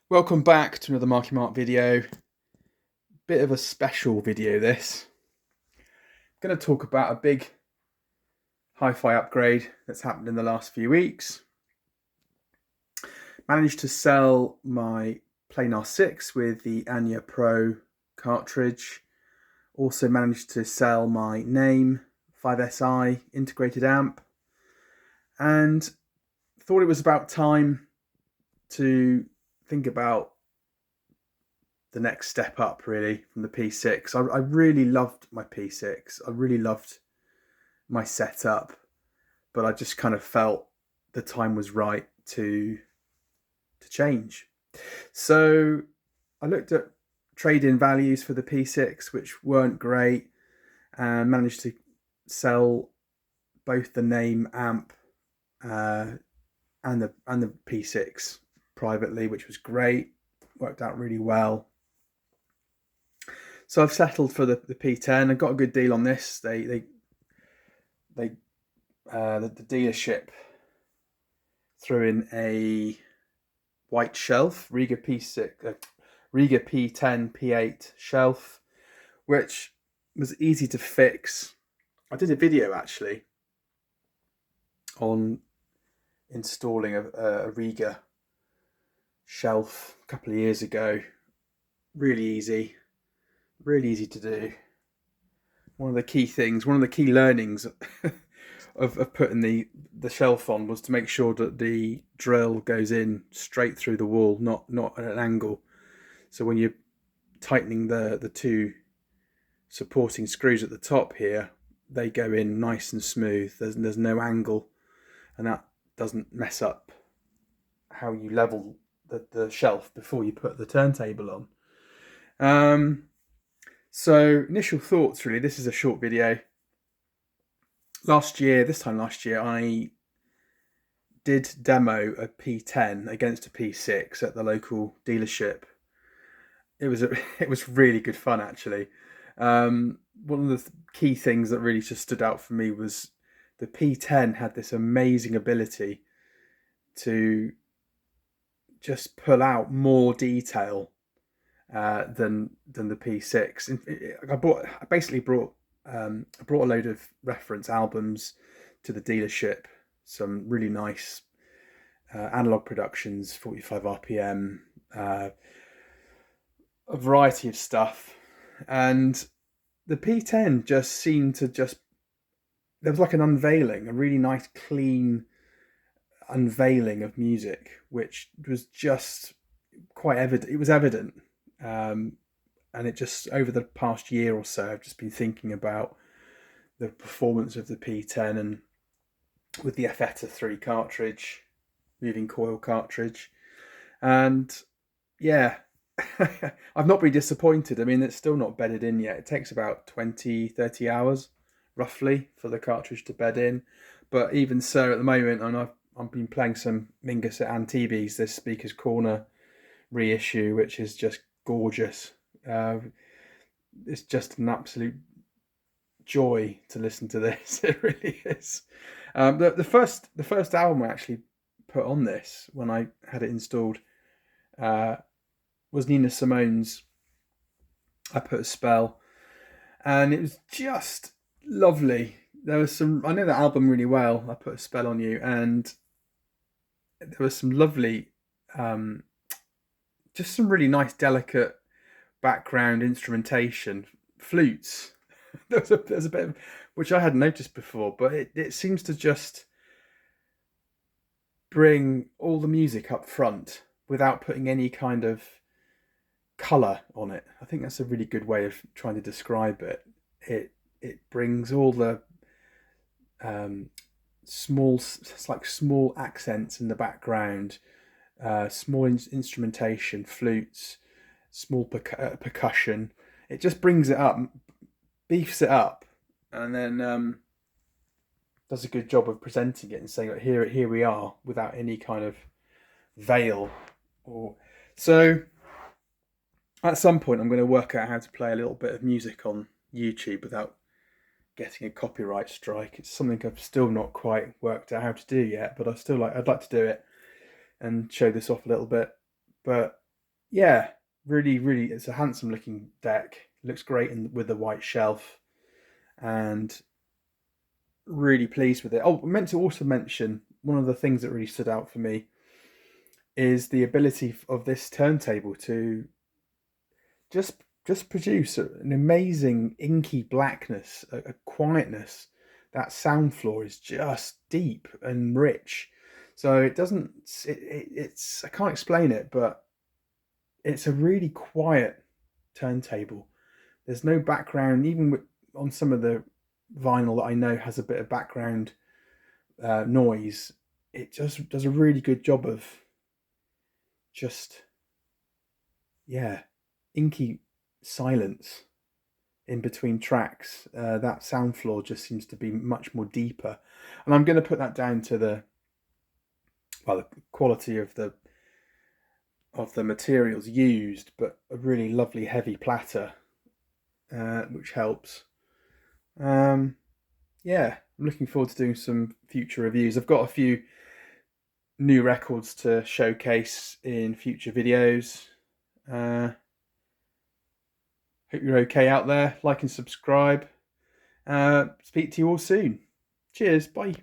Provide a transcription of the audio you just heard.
Welcome back to another Marky-mark video. Bit of a special video this. I'm going to talk about a big hi-fi upgrade that's happened in the last few weeks. Managed to sell my Planar 6 with the Anya Pro cartridge. Also managed to sell my Name 5SI integrated amp. And thought it was about time to think about the next step up, really, from the P6. I really loved my P6. I really loved my setup, but I just kind of felt the time was right to change. So I looked at trade-in values for the P6, which weren't great, and managed to sell both the Name amp and the P6 privately, which was great. Worked out really well. So I've settled for the P10. I got a good deal on this. The dealership threw in a white shelf, Rega P10 P8 shelf, which was easy to fix. I did a video actually on installing a Rega shelf a couple of years ago. Really easy to do. One of the key learnings of putting the shelf on was to make sure that the drill goes in straight through the wall, not at an angle. So when you're tightening the two supporting screws at the top here, they go in nice and smooth. There's no angle, and that doesn't mess up how you level the shelf before you put the turntable on. So initial thoughts, really. This is a short video. This time last year, I did demo a P10 against a P6 at the local dealership. It was really good fun, actually. One of the key things that really just stood out for me was the P10 had this amazing ability to just pull out more detail than the P6. I basically brought a load of reference albums to the dealership. Some really nice analog productions, 45 RPM, a variety of stuff, and the P10 just seemed to there was like an unveiling, a really nice, clean unveiling of music, which was just quite evident. It was evident. And it just, over the past year or so, I've just been thinking about the performance of the P10 and with the FETA 3 cartridge, moving coil cartridge. And yeah, I've not been disappointed. I mean, it's still not bedded in yet. It takes about 20-30 hours roughly for the cartridge to bed in. But even so, at the moment, and I've been playing some Mingus at Antibes, this Speaker's Corner reissue, which is just gorgeous. It's just an absolute joy to listen to this. It really is. The first album I actually put on this when I had it installed was Nina Simone's I Put a Spell, and it was just lovely. There was I know that album really well, I Put a Spell on You, and there was some lovely, just some really nice, delicate background instrumentation, flutes. there's a bit of, which I hadn't noticed before, but it seems to just bring all the music up front without putting any kind of colour on it. I think that's a really good way of trying to describe it. It brings all the small accents in the background, small instrumentation, flutes, small percussion. It just brings it up, beefs it up, and then does a good job of presenting it and saying, like, here we are, without any kind of veil. So at some point I'm going to work out how to play a little bit of music on YouTube without getting a copyright strike. It's something I've still not quite worked out how to do yet, but I'd like to do it and show this off a little bit. But Yeah, really, really, it's a handsome looking deck. Looks great with the white shelf, and really pleased with it. Oh, I meant to also mention one of the things that really stood out for me is the ability of this turntable to just produce an amazing inky blackness, a quietness. That sound floor is just deep and rich. So it doesn't. It's I can't explain it, but it's a really quiet turntable. There's no background, even on some of the vinyl that I know has a bit of background noise. It just does a really good job of just, yeah, inky silence in between tracks. That sound floor just seems to be much more deeper, and I'm going to put that down to the quality of the materials used, but a really lovely heavy platter, which helps. Um, yeah, I'm looking forward to doing some future reviews. I've got a few new records to showcase in future videos. Uh, Hope you're okay out there. Like and subscribe. Speak to you all soon. Cheers. Bye.